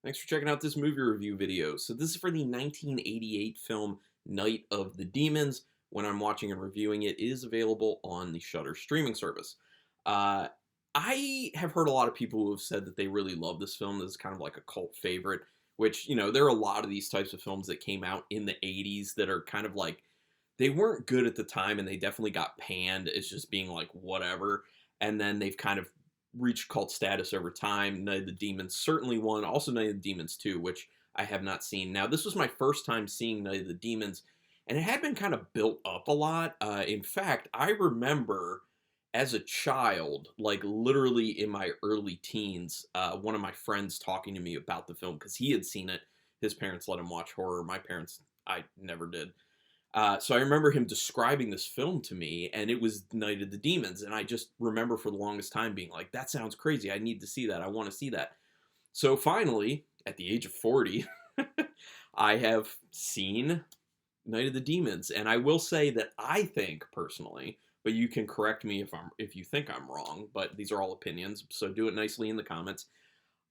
Thanks for checking out this movie review video. So this is for the 1988 film Night of the Demons. When I'm watching and reviewing it, it is available on the Shudder streaming service. Uh, I have heard a lot of people who have said that they really love this film. This is kind of like a cult favorite, which, there are a lot of these types of films that came out in the 80s that are kind of like, they weren't good at the time and they definitely got panned as just being like whatever. And then they've kind of reached cult status over time. Night of the Demons certainly one. Also Night of the Demons 2, which I have not seen. Now, this was my first time seeing Night of the Demons, and it had been kind of built up a lot. In fact, I remember as a child, like literally in my early teens, one of my friends talking to me about the film because he had seen it. His parents let him watch horror. My parents, I never did. So I remember him describing this film to me, and it was Night of the Demons. And I just remember for the longest time being like, that sounds crazy. I need to see that. I want to see that. So finally, at the age of 40, I have seen Night of the Demons. And I will say that I think personally, but you can correct me if you think I'm wrong, but these are all opinions, so do it nicely in the comments.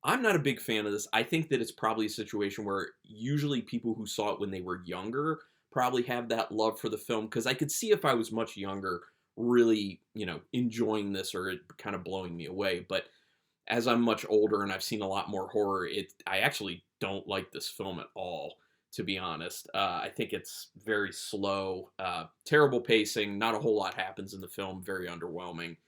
I'm not a big fan of this. I think that it's probably a situation where usually people who saw it when they were younger probably have that love for the film, because I could see if I was much younger really, enjoying this or it kind of blowing me away. But as I'm much older and I've seen a lot more horror, I actually don't like this film at all, to be honest. I think it's very slow, terrible pacing, not a whole lot happens in the film, very underwhelming.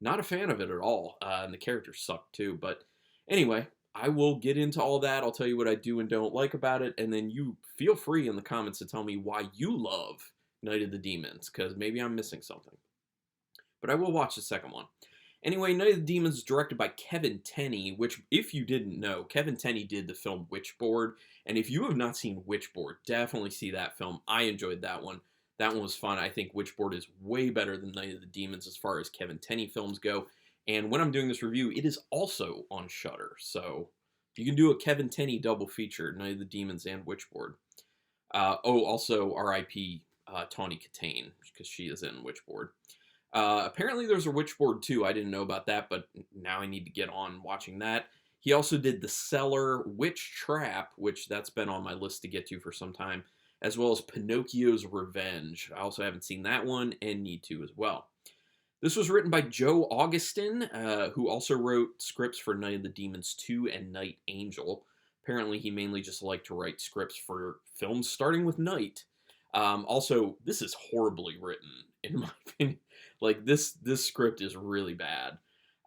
Not a fan of it at all, and the characters suck too, but anyway, I will get into all that. I'll tell you what I do and don't like about it, and then you feel free in the comments to tell me why you love Night of the Demons, because maybe I'm missing something. But I will watch the second one. Anyway, Night of the Demons is directed by Kevin Tenney, which, if you didn't know, Kevin Tenney did the film Witchboard, and if you have not seen Witchboard, definitely see that film. I enjoyed that one. That one was fun. I think Witchboard is way better than Night of the Demons as far as Kevin Tenney films go. And when I'm doing this review, it is also on Shudder. So you can do a Kevin Tenney double feature, Night of the Demons and Witchboard. Also R.I.P. Tawny Katane, because she is in Witchboard. Apparently there's a Witchboard too. I didn't know about that, but now I need to get on watching that. He also did The Cellar, Witch Trap, which that's been on my list to get to for some time, as well as Pinocchio's Revenge. I also haven't seen that one and need to as well. This was written by Joe Augustyn, who also wrote scripts for Night of the Demons 2 and Night Angel. Apparently, he mainly just liked to write scripts for films starting with Night. Also, this is horribly written, in my opinion. Like, this script is really bad.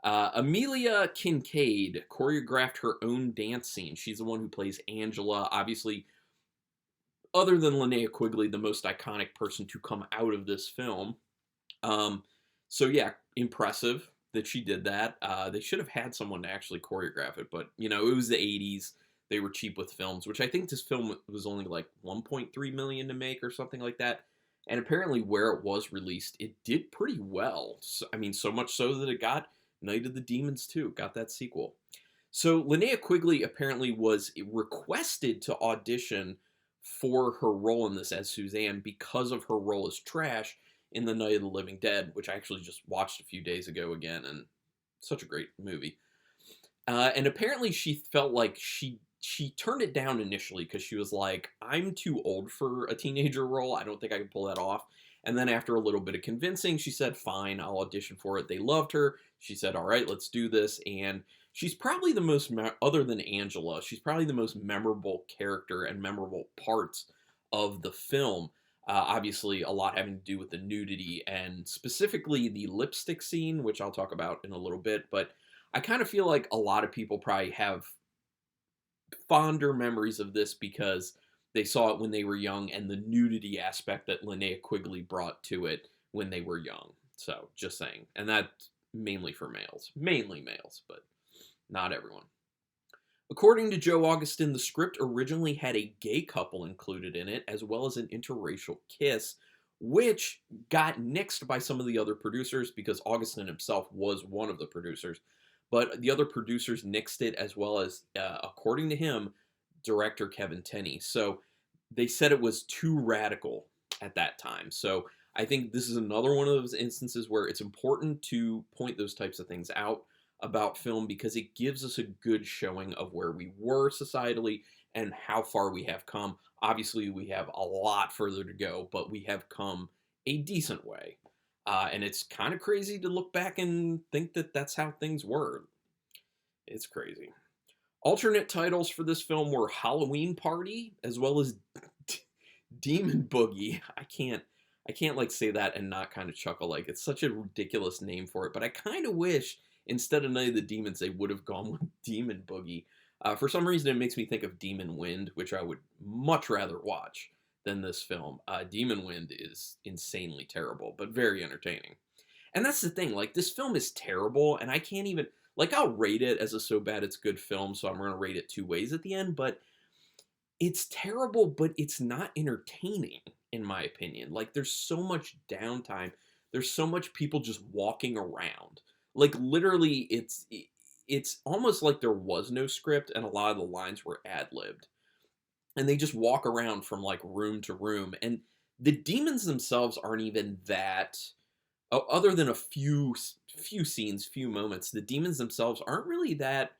Amelia Kincaid choreographed her own dance scene. She's the one who plays Angela. Obviously, other than Linnea Quigley, the most iconic person to come out of this film. So yeah, impressive that she did that. They should have had someone to actually choreograph it, but it was the 80s. They were cheap with films, which I think this film was only like 1.3 million to make or something like that. And apparently where it was released, it did pretty well. So, I mean, so much so that it got Night of the Demons 2, got that sequel. So Linnea Quigley apparently was requested to audition for her role in this as Suzanne because of her role as Trash in The Night of the Living Dead, which I actually just watched a few days ago again, and such a great movie. And apparently she felt like she turned it down initially because she was like, I'm too old for a teenager role. I don't think I can pull that off. And then after a little bit of convincing, she said, fine, I'll audition for it. They loved her. She said, all right, let's do this. And she's probably the most, other than Angela, she's probably the most memorable character and memorable parts of the film. Obviously, a lot having to do with the nudity and specifically the lipstick scene, which I'll talk about in a little bit. But I kind of feel like a lot of people probably have fonder memories of this because they saw it when they were young and the nudity aspect that Linnea Quigley brought to it when they were young. So, just saying. And that's mainly for males. Mainly males, but not everyone. According to Joe Augustyn, the script originally had a gay couple included in it, as well as an interracial kiss, which got nixed by some of the other producers because Augustyn himself was one of the producers. But the other producers nixed it, as well as, according to him, director Kevin Tenney. So they said it was too radical at that time. So I think this is another one of those instances where it's important to point those types of things out. about film because it gives us a good showing of where we were societally and how far we have come. Obviously, we have a lot further to go, but we have come a decent way. And it's kind of crazy to look back and think that that's how things were. It's crazy. Alternate titles for this film were Halloween Party as well as Demon Boogie. I can't like say that and not kind of chuckle. Like it's such a ridiculous name for it, but I kind of wish instead of Night of the Demons they would have gone with Demon Boogie. For some reason, it makes me think of Demon Wind, which I would much rather watch than this film. Demon Wind is insanely terrible, but very entertaining. And that's the thing, like, this film is terrible, and I can't even, like, I'll rate it as a so bad it's good film, so I'm going to rate it two ways at the end, but it's terrible, but it's not entertaining, in my opinion. Like, there's so much downtime. There's so much people just walking around. Like, literally, it's almost like there was no script, and a lot of the lines were ad-libbed. And they just walk around from, like, room to room, and the demons themselves aren't even that other than a few scenes, few moments, the demons themselves aren't really that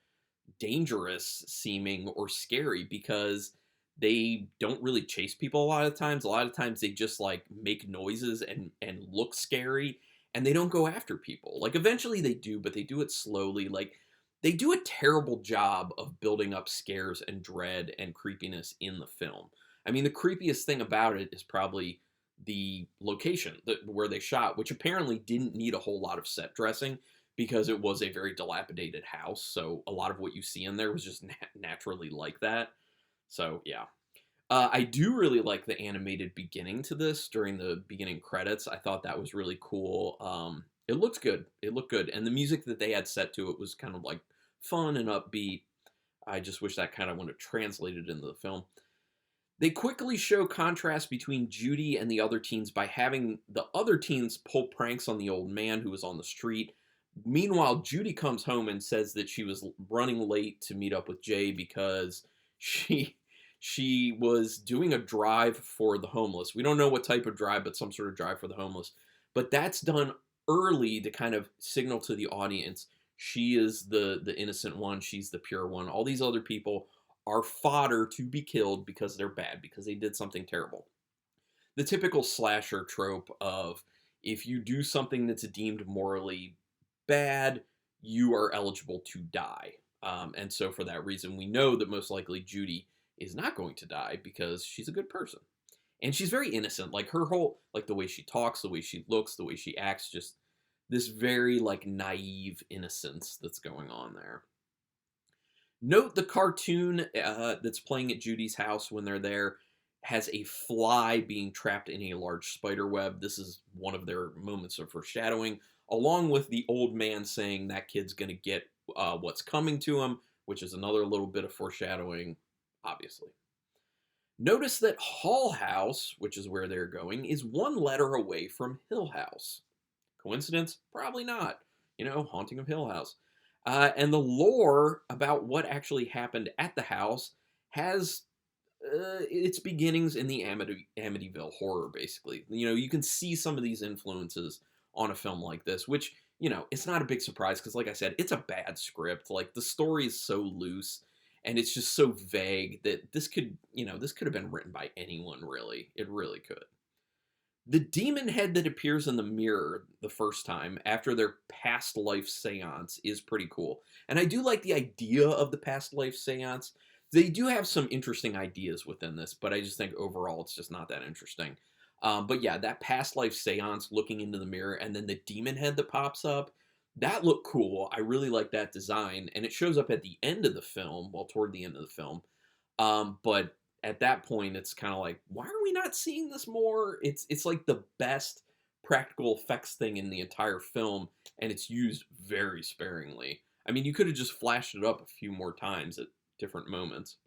dangerous seeming or scary because they don't really chase people a lot of times. A lot of times they just like make noises and look scary and they don't go after people. Like eventually they do, but they do it slowly. Like they do a terrible job of building up scares and dread and creepiness in the film. I mean, the creepiest thing about it is probably the location where they shot, which apparently didn't need a whole lot of set dressing because it was a very dilapidated house. So a lot of what you see in there was just naturally like that. So yeah. I do really like the animated beginning to this during the beginning credits. I thought that was really cool. It looked good. It looked good. And the music that they had set to it was kind of like fun and upbeat. I just wish that kind of would have translated into the film. They quickly show contrast between Judy and the other teens by having the other teens pull pranks on the old man who was on the street. Meanwhile, Judy comes home and says that she was running late to meet up with Jay because she was doing a drive for the homeless. We don't know what type of drive, but some sort of drive for the homeless. But that's done early to kind of signal to the audience she is the innocent one, she's the pure one. All these other people are fodder to be killed because they're bad, because they did something terrible. The typical slasher trope of if you do something that's deemed morally bad, you are eligible to die. And so for that reason, we know that most likely Judy is not going to die because she's a good person. And she's very innocent. Like her whole, like the way she talks, the way she looks, the way she acts, just this very like naive innocence that's going on there. Note the cartoon that's playing at Judy's house when they're there has a fly being trapped in a large spider web. This is one of their moments of foreshadowing, along with the old man saying that kid's going to get what's coming to him, which is another little bit of foreshadowing, obviously. Notice that Hull House, which is where they're going, is one letter away from Hill House. Coincidence? Probably not. You know, Haunting of Hill House. And the lore about what actually happened at the house has its beginnings in the Amityville horror, basically. You know, you can see some of these influences on a film like this, which, you know, it's not a big surprise because, like I said, it's a bad script. Like, the story is so loose and it's just so vague that this could, you know, this could have been written by anyone, really. It really could. The demon head that appears in the mirror the first time after their past life seance is pretty cool. And I do like the idea of the past life seance. They do have some interesting ideas within this, but I just think overall it's just not that interesting. But yeah, that past life seance looking into the mirror and then the demon head that pops up, that looked cool. I really like that design. And it shows up at the end of the film, well, toward the end of the film. But at that point, it's kind of like, why are we not seeing this more? It's like the best practical effects thing in the entire film, and it's used very sparingly. I mean, you could have just flashed it up a few more times at different moments.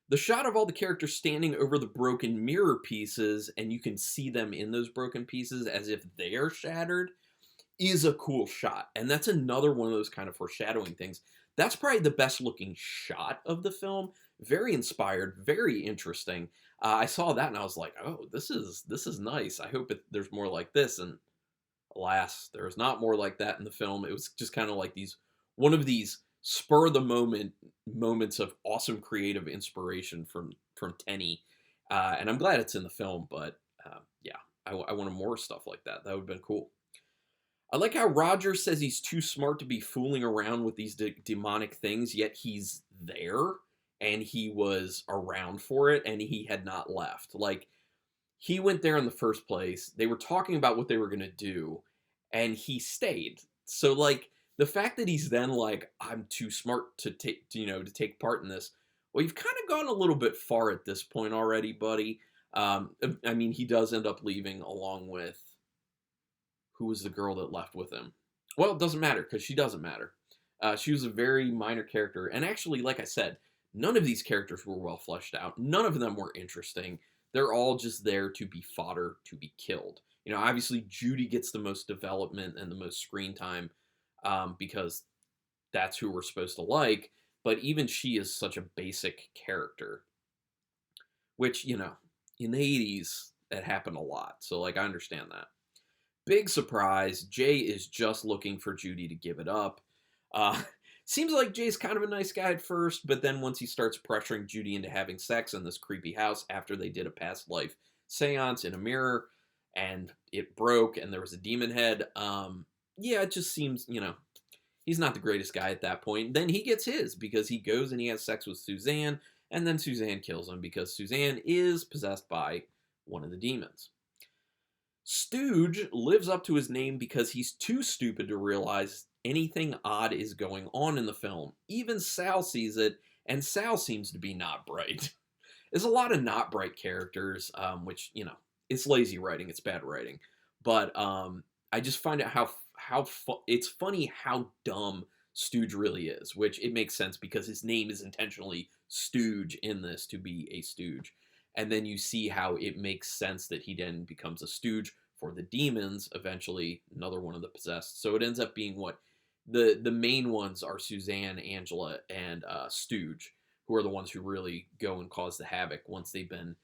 The shot of all the characters standing over the broken mirror pieces, and you can see them in those broken pieces as if they are shattered, is a cool shot. And that's another one of those kind of foreshadowing things. That's probably the best looking shot of the film. Very inspired, very interesting. I saw that and I was like, oh, this is nice. I hope there's more like this. And Alas, there is not more like that in the film. It was just kind of like one of these spur of the moment moments of awesome creative inspiration from Tenney, and I'm glad it's in the film. But yeah, I wanted more stuff like that. That would have been cool. I like how Roger says he's too smart to be fooling around with these demonic things, yet he's there and he was around for it and he had not left. Like, he went there in the first place. They were talking about what they were going to do and he stayed. So, like, the fact that he's then like, I'm too smart to take, to take part in this. Well, you've kind of gone a little bit far at this point already, buddy. I mean, he does end up leaving along with who was the girl that left with him. Well, it doesn't matter because she doesn't matter. She was a very minor character, and actually, like I said, none of these characters were well fleshed out. None of them were interesting. They're all just there to be fodder to be killed. Obviously, Judy gets the most development and the most screen time because that's who we're supposed to like. But even she is such a basic character, which in the '80s that happened a lot. So like I understand that. Big surprise, Jay is just looking for Judy to give it up. Uh, Seems like Jay's kind of a nice guy at first, but then once he starts pressuring Judy into having sex in this creepy house after they did a past life seance in a mirror, and it broke, and there was a demon head, yeah, it just seems, he's not the greatest guy at that point. Then he gets his, because he goes and he has sex with Suzanne, and then Suzanne kills him, because Suzanne is possessed by one of the demons. Stooge lives up to his name because he's too stupid to realize anything odd is going on in the film. Even Sal sees it, and Sal seems to be not bright. There's a lot of not bright characters, which, it's lazy writing, it's bad writing. But I just find out it's funny how dumb Stooge really is, which it makes sense because his name is intentionally Stooge in this to be a stooge. And then you see how it makes sense that he then becomes a stooge for the demons, eventually another one of the possessed. So it ends up being what the main ones are: Suzanne, Angela, and Stooge, who are the ones who really go and cause the havoc once they've been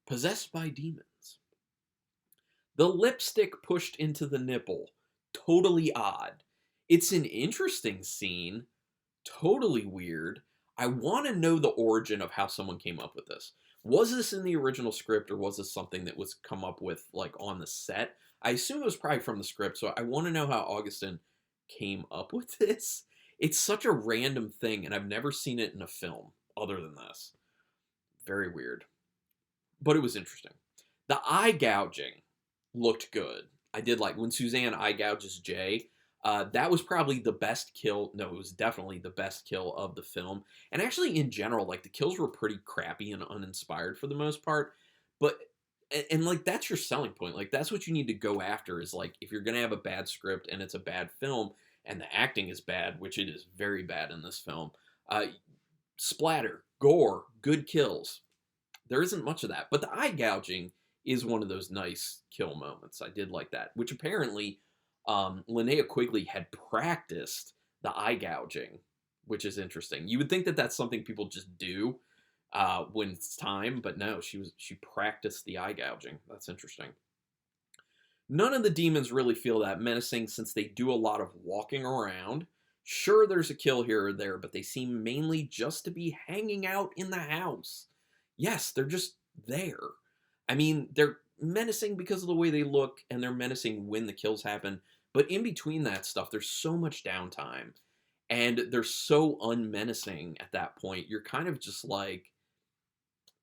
possessed by demons. The lipstick pushed into the nipple, totally odd. It's an interesting scene, totally weird. I want to know the origin of how someone came up with this. Was this in the original script, or was this something that was come up with like on the set? I assume it was probably from the script, so I want to know how Augustyn came up with this. It's such a random thing, and I've never seen it in a film other than this. Very weird. But it was interesting. The eye gouging looked good. I did like when Suzanne eye gouges Jay. That was probably the best kill. No, it was definitely the best kill of the film. And actually, in general, like the kills were pretty crappy and uninspired for the most part. But and like that's your selling point. Like that's what you need to go after. Is like if you're gonna have a bad script and it's a bad film and the acting is bad, which it is very bad in this film. Splatter, gore, good kills. There isn't much of that, but the eye gouging is one of those nice kill moments. I did like that, which apparently Linnea Quigley had practiced the eye gouging, which is interesting. You would think that that's something people just do when it's time, but no, she practiced the eye gouging. That's interesting. None of the demons really feel that menacing since they do a lot of walking around. Sure, there's a kill here or there, but they seem mainly just to be hanging out in the house. Yes, they're just there. I mean, they're menacing because of the way they look, and they're menacing when the kills happen. But in between that stuff, there's so much downtime, and they're so unmenacing at that point. You're kind of just like,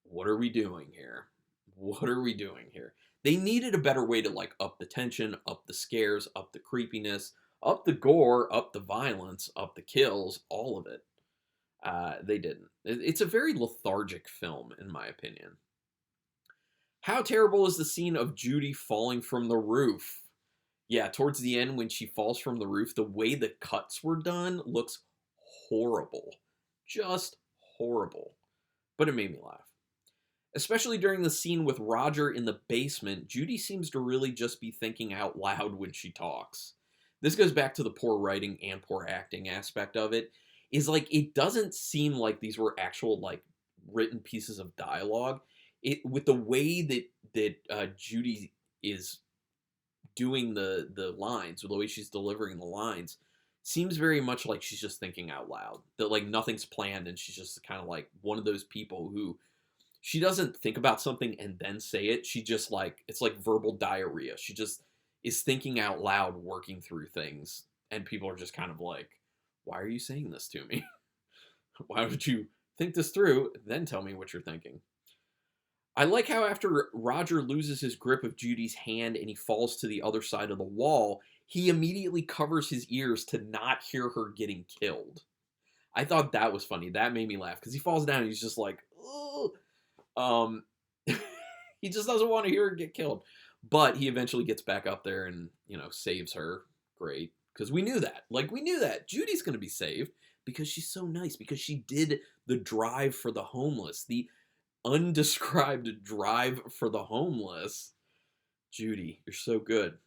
what are we doing here? What are we doing here? They needed a better way to like up the tension, up the scares, up the creepiness, up the gore, up the violence, up the kills, all of it. They didn't. It's a very lethargic film, in my opinion. How terrible is the scene of Judy falling from the roof? Yeah, towards the end when she falls from the roof, the way the cuts were done looks horrible. Just horrible. But it made me laugh. Especially during the scene with Roger in the basement, Judy seems to really just be thinking out loud when she talks. This goes back to the poor writing and poor acting aspect of it. Is like, it doesn't seem like these were actual, like, written pieces of dialogue. With the way that Judy is doing the lines, or the way she's delivering the lines, seems very much like she's just thinking out loud. That like nothing's planned, and she's just kind of like one of those people who she doesn't think about something and then say it. She just like it's like verbal diarrhea. She just is thinking out loud, working through things, and people are just kind of like, "Why are you saying this to me? Why would you think this through, then tell me what you're thinking?" I like how after Roger loses his grip of Judy's hand and he falls to the other side of the wall, he immediately covers his ears to not hear her getting killed. I thought that was funny. That made me laugh because he falls down and he's just like, "Ugh." Um, he just doesn't want to hear her get killed. But he eventually gets back up there and, saves her. Great. Because we knew that. Like, we knew that. Judy's going to be saved because she's so nice. Because she did the drive for the homeless. The undescribed drive for the homeless. Judy, you're so good.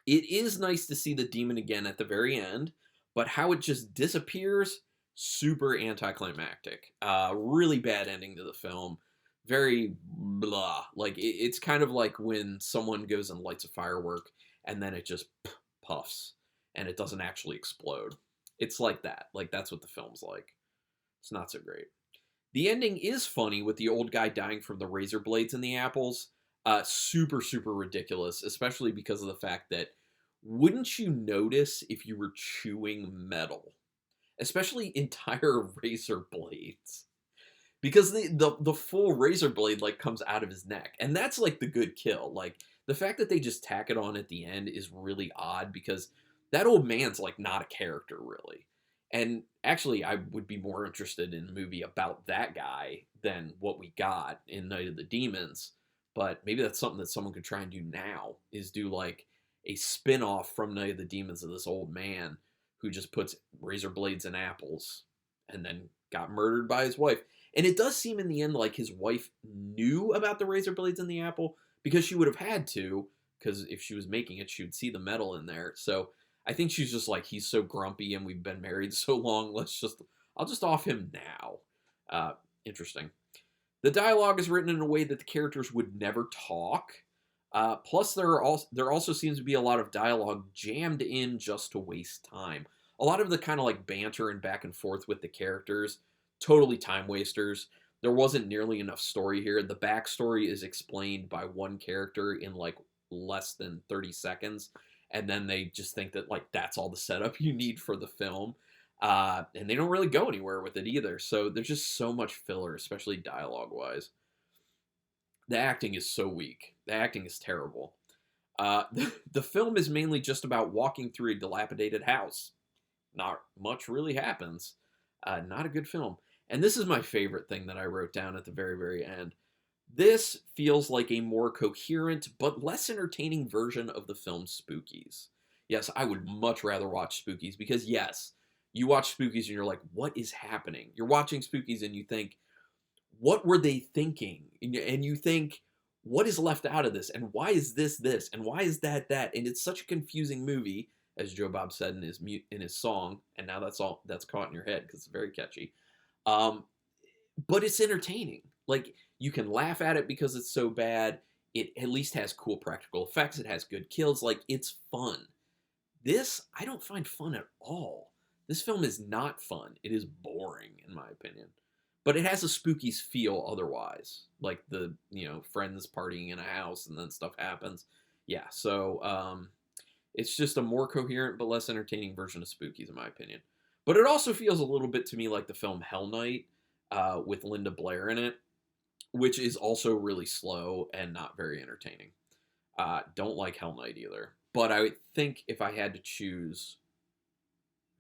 It is nice to see the demon again at the very end. But how it just disappears, super anticlimactic. Really bad ending to the film. Very blah. Like, it's kind of like when someone goes and lights a firework and then it just puffs and it doesn't actually explode. It's like that. Like, that's what the film's like. It's not so great. The ending is funny with the old guy dying from the razor blades in the apples. Super, super ridiculous, especially because of the fact that wouldn't you notice if you were chewing metal? Especially entire razor blades. Because the full razor blade like comes out of his neck, and that's like the good kill. Like the fact that they just tack it on at the end is really odd because that old man's like not a character really. And actually, I would be more interested in a movie about that guy than what we got in Night of the Demons. But maybe that's something that someone could try and do now, is do like a spin-off from Night of the Demons of this old man who just puts razor blades in apples and then got murdered by his wife. And it does seem in the end like his wife knew about the razor blades in the apple because she would have had to, because if she was making it, she would see the metal in there. So I think she's just like, he's so grumpy and we've been married so long, I'll just off him now. Interesting. The dialogue is written in a way that the characters would never talk. Plus, there also seems to be a lot of dialogue jammed in just to waste time. A lot of the kind of like banter and back and forth with the characters, totally time wasters. There wasn't nearly enough story here. The backstory is explained by one character in like less than 30 seconds. And then they just think that like that's all the setup you need for the film. And they don't really go anywhere with it either. So there's just so much filler, especially dialogue-wise. The acting is so weak. The acting is terrible. The film is mainly just about walking through a dilapidated house. Not much really happens. Not a good film. And this is my favorite thing that I wrote down at the very, very end. This feels like a more coherent but less entertaining version of the film Spookies. Yes, I would much rather watch Spookies because, yes, you watch Spookies and you're like, what is happening? You're watching Spookies and you think, what were they thinking? And you think, what is left out of this? And why is this this? And why is that that? And it's such a confusing movie, as Joe Bob said in his song. And now that's caught in your head because it's very catchy. But it's entertaining. Like, you can laugh at it because it's so bad. It at least has cool practical effects. It has good kills. Like, it's fun. This, I don't find fun at all. This film is not fun. It is boring, in my opinion. But it has a Spookies feel otherwise. Like the, friends partying in a house and then stuff happens. Yeah, so it's just a more coherent but less entertaining version of Spookies, in my opinion. But it also feels a little bit to me like the film Hell Night with Linda Blair in it, which is also really slow and not very entertaining. Don't like Hell Night either. But I think if I had to choose,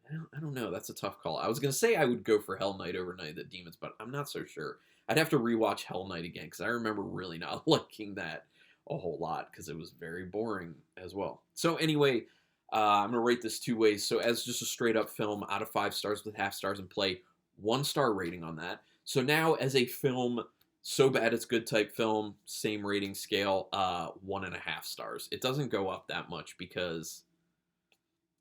I don't know. That's a tough call. I was going to say I would go for Hell Night over Night of the Demons, but I'm not so sure. I'd have to rewatch Hell Night again because I remember really not liking that a whole lot because it was very boring as well. So anyway, I'm going to rate this two ways. So as just a straight up film out of 5 stars with half stars in play, 1 star rating on that. So now as a film, so bad it's good type film, same rating scale, 1.5 stars. It doesn't go up that much because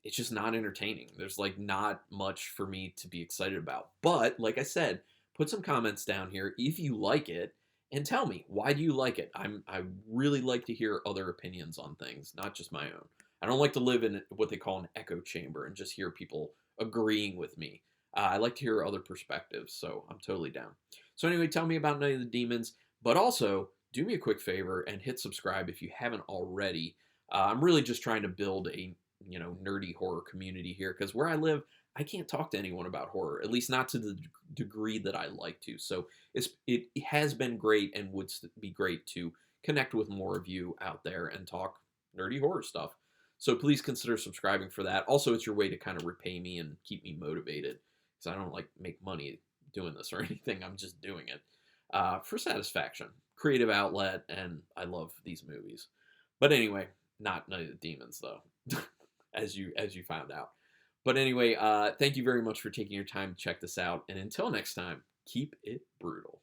it's just not entertaining. There's like not much for me to be excited about. But like I said, put some comments down here if you like it And tell me, why do you like it? I really like to hear other opinions on things, not just my own. I don't like to live in what they call an echo chamber and just hear people agreeing with me. I like to hear other perspectives, so I'm totally down. So anyway, tell me about Night of the Demons, but also do me a quick favor and hit subscribe if you haven't already. I'm really just trying to build a nerdy horror community here because where I live, I can't talk to anyone about horror, at least not to the degree that I like to. So it has been great and would be great to connect with more of you out there and talk nerdy horror stuff. So please consider subscribing for that. Also, it's your way to kind of repay me and keep me motivated because I don't like make money doing this or anything. I'm just doing it for satisfaction, creative outlet, and I love these movies. But anyway, not Night of the Demons though, as you found out. But anyway, thank you very much for taking your time to check this out. And until next time, keep it brutal.